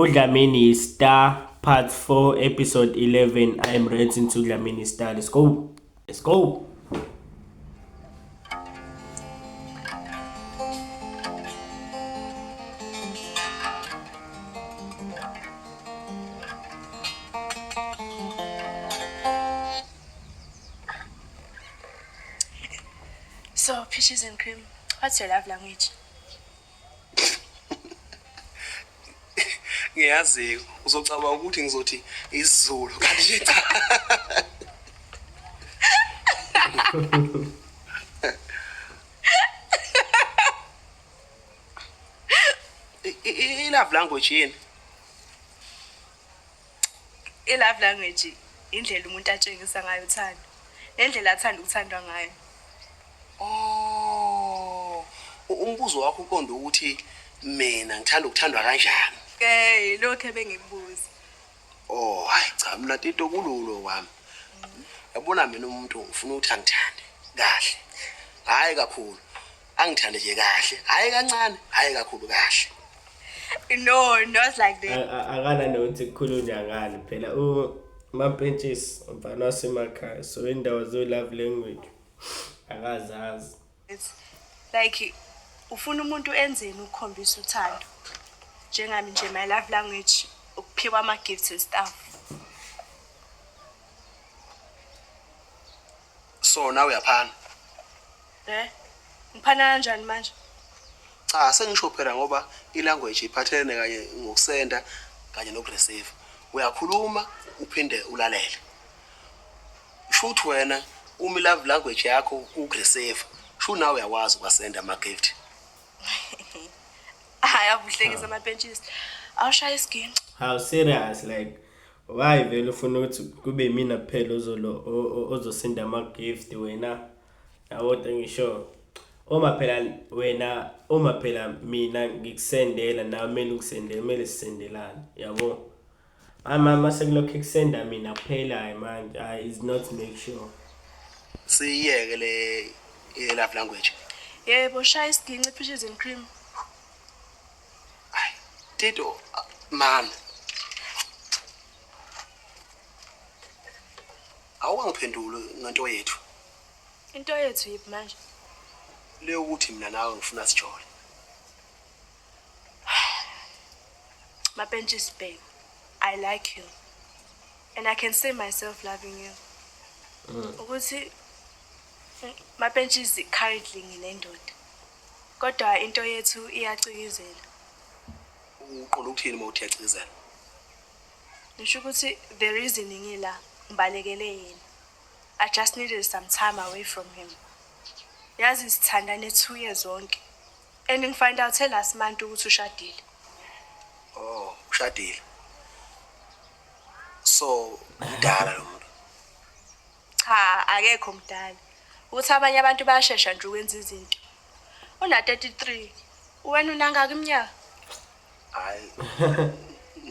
Udlamini Star Part 4 Episode 11. I am reacting to Udlamini Star. Let's go. Let's go. So, peaches and cream, what's your love language? Ngiyazi uzocabanga ukuthi ngizothi isiZulu kanti nje cha. I-love language yini? I-love language, indlela umuntu atshengisa ngayo uthando. Nendlela athanda ukuthandwa ngayo. Oh, umbuzo wakho uqonda ukuthi mina ngithanda ukuthandwa kanjani? Lokho ebengikubuza. Oh, hayi cha mina tito kululo wami. Yabona mina umuntu ngifuna ukuthi angithande kahle. Hayi kakhulu. Angithande nje kahle. Hayi kancane, hayi kakhulu kahle. No, not like that. Akana nokuthi kukhulunywa ngani phela ma-benches mfana wasemakhaya so indawo zo-love language akazazi. It's like ufuna umuntu enzeni ukukhombisa uthando. Njengami nje my love language ukuphiwa ama-gifts and stuff. So nawe uyaphana? Ngiphana kanjani manje? Cha sengisho phela ngoba ilanguage iphathelene kanye ngokusenda kanye nokureceive. Uyakhuluma uphinde ulalele. Shoot wena uma love language yakho ukureceive. Sho nawe uyakwazi ukwasenda ama gift. Ayabuhlekisa ama-benches. Awushaya isiginci. How serious like why vele ufuna ukuthi kube mina kuphela ozosenda ama-gift wena yabona ngisho uma phela mina ngikusendela nawe kumele ukusendele kumele sisendelane yabo mama sekulokho ekusenda mina kuphela manje is not make sure Siyeke le love language. Yebo, shaya isiginci peaches and cream. Ay, Tito, man. Awungiphendule ngento yethu. Into yethu yiphi manje? Le ukuthi mina nawe ngifuna sijole. My-benches, babe, I like you. And I can see myself loving you. Ukuthi my-benches currently nginendoda. Kodwa into yethu iyacikizela. Uqonda ukuthini mawuthi yacikizela? Nisho ukuthi the reason ngila ngibalekele yena. I just needed some time away from him. Yazi sithandane 2 years zonke. And ngifind out last month ukuthi ushadile. Oh, ushadile. So, mdala lo muntu. Cha, akekho mdala. Uthi abanye abantu bayashesha nje ukwenza izinto. Una 33. Wena unangaka iminyaka? Hayi.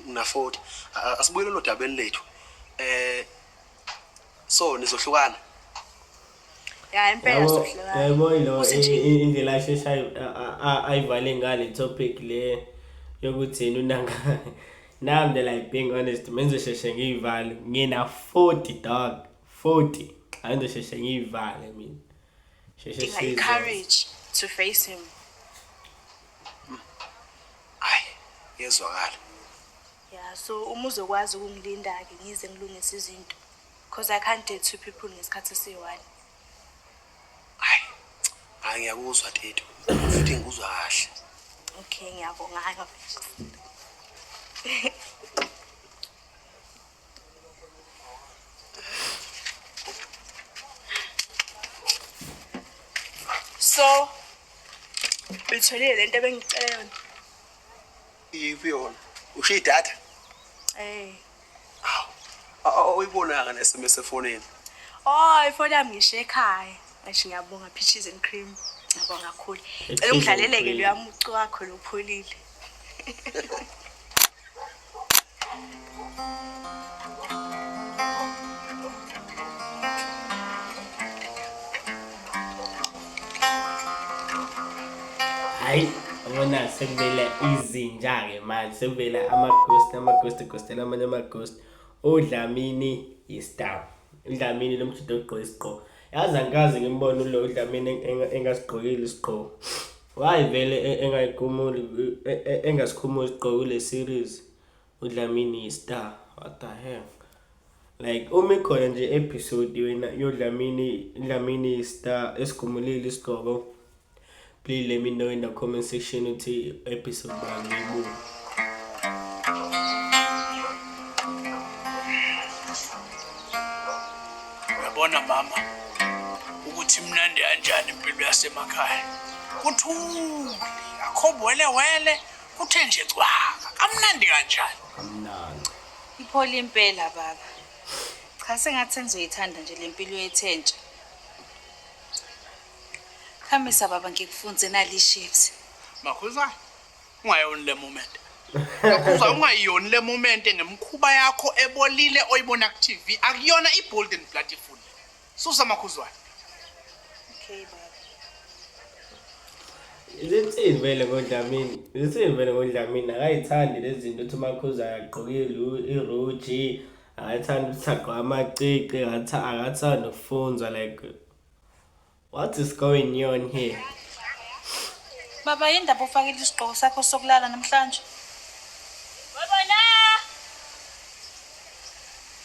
Una 40. Asibuyele lo dabeni lethu. So nizohlukana. Ya impela sohlukana. yabo ilo indlela ashesha ayivale ngale topic le yokuthi yena unanga now I'm like being honest menzo sheshe ngiyivale ngina 40 dog 40 ando sheshe ngiyivale mina sheshe Courage to face him. Hayi, yezwakala. Yeah, so uma uzokwazi ukungilinda ke ngize ngilungise izinto because I can't date 2 people ngesikhathi esiyi-1. Hayi. Hayi ngiyakuzwa Tito. Futhi ngikuzwa kahle. Okay, ngiyabonga. So, uyitholile lento ebengicela yona? Iphi yona? Ushiya idatha? Awuyibonanga ne-SMS efonini. Oh, ifoni yami ngisho ekhaya. Ngisho ngiyabonga peaches and cream. Ngiyabonga kakhulu. Cela ungidlaleleke lo yamucu wakho lo pholile. hayi ngibona sekuvela izinja ke manje sekuvela ama-ghost amanye ama-ghost uDlamini yi-star uDlamini lo mshito ogqoka isiqoko yazi angikaze ngimbone lo uDlamini engasigqokile isiqoko why vele engasikhumuli isiqoko kule series uDlamini yi-star what the hell like uma ikhona nje episode wena yoDlamini yi-star esikhumulile isiqoko. Please let me know in the comment section uthi episode bangiyibuka. Yabona mama ukuthi mnandi kanjani impilo yasemakhaya. Kuthuli, akho wele kuthe nje cwaka. Kamnandi kanjani? Kamnandi. Ipholi impela baba. Cha sengathi ngizoyithanda nje lempilo yethentsha. Khamisa baba ngikufunze nali shifts. Makhuza ungayoni le moment. Makhuza ungayoni le moment ngemkhuba yakho ebolile oyibona ku TV akuyona ibold and beautiful. Susa makhuzwana. Okay baba. Izithini vele ngoDlamini akayithandi lezi zinto uthi Makhuza yagqokile iroji akathanda ukuthaqwa amacici akathanda ukufunzwa like what is going on here? Baba yindaba ufakile isiqoko sakho sokulala namhlanje. Babona!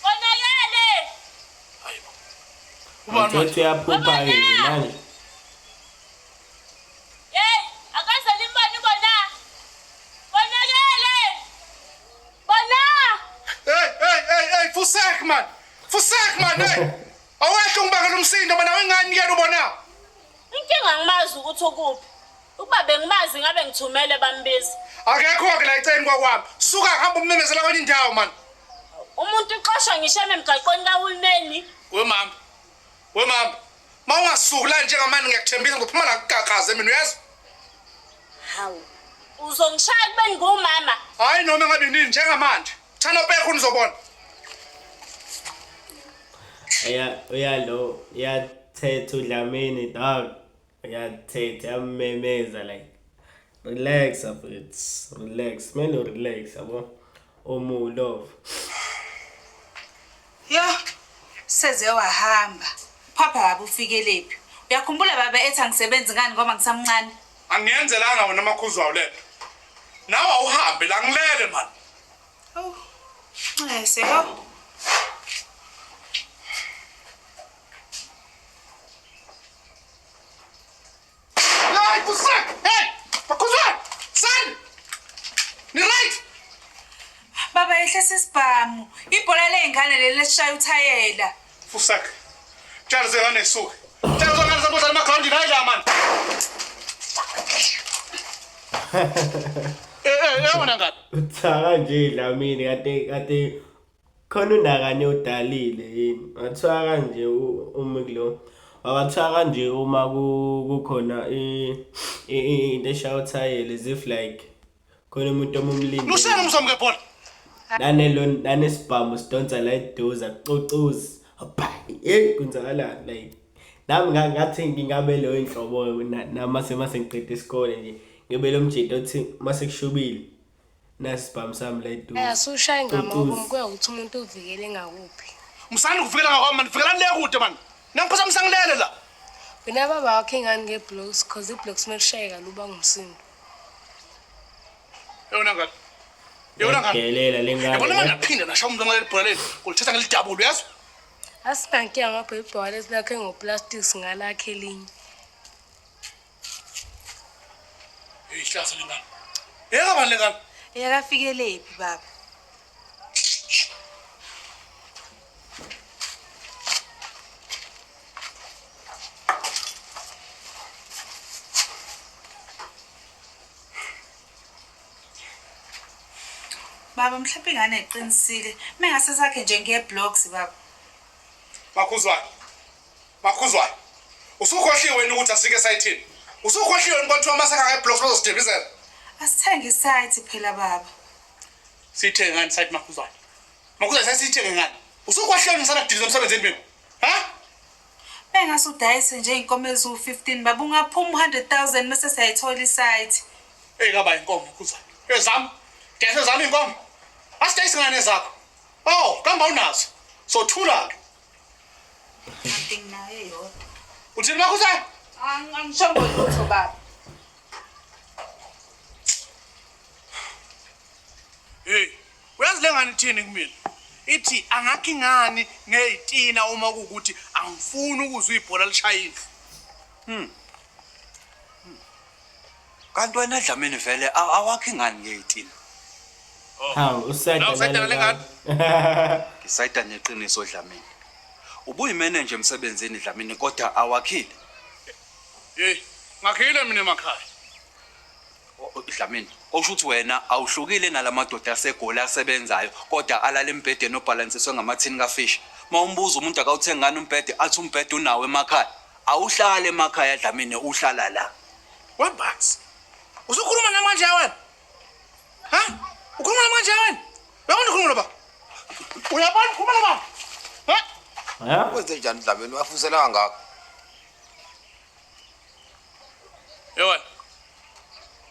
Bonakele! Hayibo. Manje uyaphupha ke manje. Hey, akaze limbani bona. Bonakele! Bona! Hey, Fusak man, hey. Awasho ngibakela umsindo mana wengani yena ubona? Inkinga ngimazi ukuthi ukuphi. Ukuba bengimazi ngabe ngithumele bambizi. Akekho ke la eceni kwakwami. Suka hamba umemezela kwenye indawo man. Umuntu uqoshwa ngisheme emgaqweni kahulumeni. We mama. Mawungasuki la njengamanje ngiyakuthembisa ngophuma la kugagaze mina uyazi? Hawu. Uzongishaya kube ngumama. Hayi noma ngabe nini njengamanje. Thana ubekho nizobona. Uyathetha uDlamini dog. Uyathetha yamemeza like relax abets relax man relax yabo love. Yo, seze wahamba. Papa baba ufike lephi? Uyakhumbula baba ethi angisebenzi ngani ngoba ngisamncane? Angiyenzelanga wena makhuzwa uletho. Nawe awuhambe la ngilele man. Oh. Sebo. Baba ehle sisibhamu. Ibhola lengane leli lesishaya uthayela. Fusak. Tjalo zengane isuke. Tjalo zengane zabodla emaground la man. Yabona ngapi? Uthaka nje Dlamini kade khona unakanye udalile yini. Wathiwa kanje umikulo. Wabathiwa kanje uma kukhona into eshaya uthayela as if like khona umuntu omumlindi. Lusena umsomo ngebhola. Nanesibhamu sidonsa la idoza cocuzi kwenzakala like nami ngathi ngingabe leyo inhlobo namase ngiqeda isikole nje ngibe lo mjito othi mase kushubile nasibhamu sami la idoza Sushaya ngamabomu kuya ukuthi umuntu uvikele ngakuphi. Msani kuvikela ngakwami man, vikelani le kude man. Nangiphosa msangilele la. Wena baba wakhe ngani ngeblocks because iblocks merishayeka luba ngumsindo. Yona ngapi? Yona ngapi? Ngelela lengane. Yabona manje aphinda nasho umuntu ngale ibhola leli. Kulithatha ngelidabulu yazi? Asinankiya ngapha ibhola esilakhe ngoplastics ngalakhe elinye. Ihlasa lengane. Yeka bani lengane? Yakafike lephi baba? Baba mhlawumbe ingane eqinisile. Mengase sakhe nje ngeblocks baba. Makhuzwana. Usukhohliwe wena ukuthi asike sayithini? Usukhohliwe wena kwathiwa masaka ngeblocks bazosidibizela. Asithenge isite phela baba. Sithenge ngani site makhuzwana? Makhuzwana sasithenge ngani? Usukhohliwe ngisana kudiliza umsebenzi endweni. Ha? Mengase udayise nje inkomo ezu 15 baba ungaphuma 100,000 mase sayithola isite. Kaba inkomo kuza. Ezam. Ngeke zami inkomo. Asitayisi ngane zakho. Oh, kamba unazo. Sothula ke. Nothing naye yodwa. Uthini makuza? Angishongo lutho baba. Hey, uyazilengani thini kumina? Ithi angakhi ngani ngezitina uma kuukuthi angifuni ukuzwa ibhola lishayile. Kanti wena Dlamini vele awakhi ngani ngezitina. Hawu usayida ngani? Ngisayida neqiniso Dlamini. Ubuyimanager emsebenzini Dlamini kodwa awakhile. Hey, ngakhile mina emakhaya. Dlamini, okusho ukuthi wena awuhlukile nalamadoda aseGoli asebenzayo kodwa alala embhedeni obalansiswe ngamathini kafish. Mawumbuza umuntu akawuthenga ngani umbhede athi umbhede unawo emakhaya. Awuhlala emakhaya Dlamini uhlala la. Webax. Usukhuluma namanje wena? Ha? Ukhuluma namanje wena? Uyabona ukhuluma ba? Uyabona ukhuluma ba? Ha? Wenze njani Dlamini uyafusela kangaka? Yewena.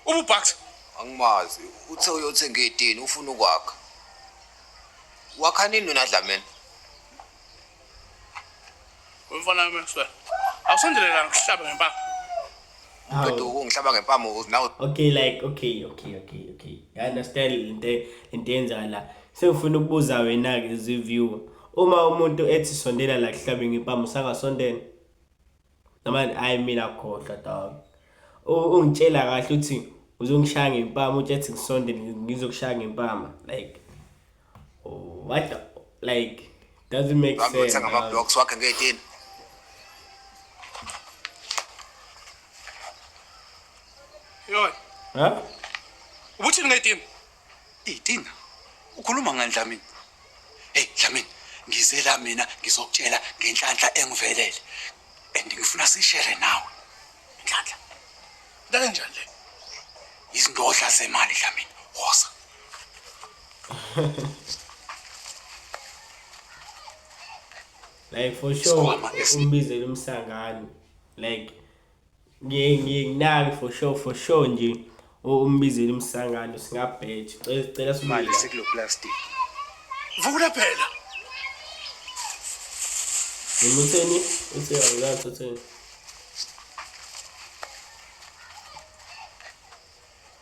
Ububax. Angimazi uthe uyothenga idini ufuna ukwakha. Wakha nini wena Dlamini? Umfana wami awusondelelanga kuhlaba ngempama. Kodwa ungihlaba ngempama nawe. Okay, like okay. I understand into yenza la. Sengifuna ukubuza wena ke ziview. Uma umuntu ethi sondela la kuhlabe ngempama sangasondela. Namanje I mean akhohlwa dog. Ungitshela kahle uthi uzongishaya ngempama uthi ethi ngisondele ngizokushaya ngempama like what like doesn't make sense. Ngithenga ama blocks wakhe ngedini. Yewena. Huh? Ubuthini ngedini? Itina. Ukhuluma ngani Dlamini? Hey Dlamini, ngizela mina ngizokutshela ngenhlanhla engivelele. And ngifuna sishare nawe. Inhlanhla. Dale njani le? Izindodla zemali Dlamini. Woza. Like for sure umbizela umsangano like nginaki for sure nje umbizela umsangano singabheje cela Mali sibuyele seklo plastic. Vula phela. umutheni uthe awuzathi utheni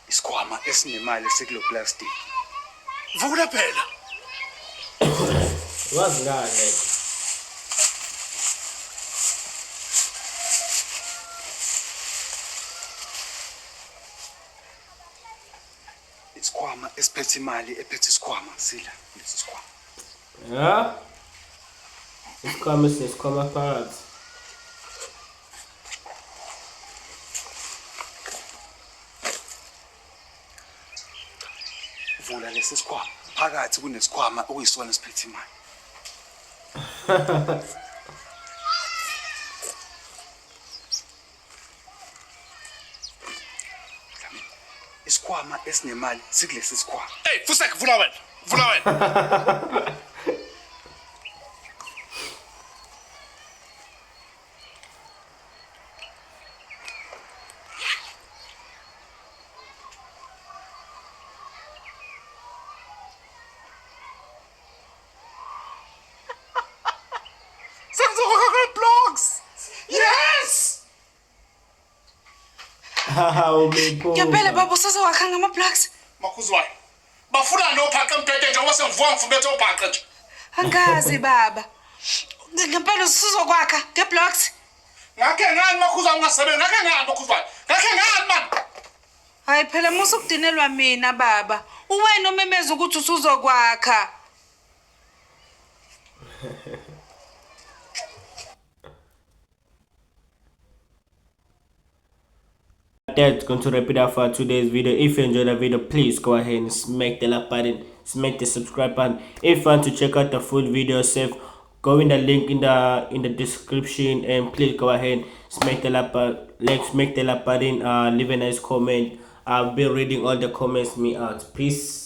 Isikhwama esinemali seklo plastic. Vula phela. wazi ngani like Isikhwama esiphethe imali ephethe isikhwama sila lesi sikhwama. ha isikhwama phakathi Vula lesi sikhwama. Phakathi kunesikhwama okuyisona esiphethe imali. Dlamini, isikhwama esinemali sikulesi sikhwama. Hey, Fusek, vula wena. Vula wena. Blogs. Yes. hawu mepho Ngempela baba usazowakha ngama-blocks. Makuzwayo. Bafuna nophaqa emphethe njengoba sengivuka ngifubethe ophaqa nje. Angazi baba. Ngempela usuzokwakha nge-blocks. Ngakhe ngani makuzwa ungasebenzi? Ngakhe ngani makuzwayo? Ngakhe ngani man? Hayi phela musukudinelwa mina baba. Uwena umemeza ukuthi usuzokwakha. That's going to wrap it up for today's video. If you enjoyed the video, please go ahead and smack the like button, smack the subscribe button. If you want to check out the full video yourself, go in the link in the description and please go ahead, smack the like button, leave a nice comment. I'll be reading all the comments me out. Peace.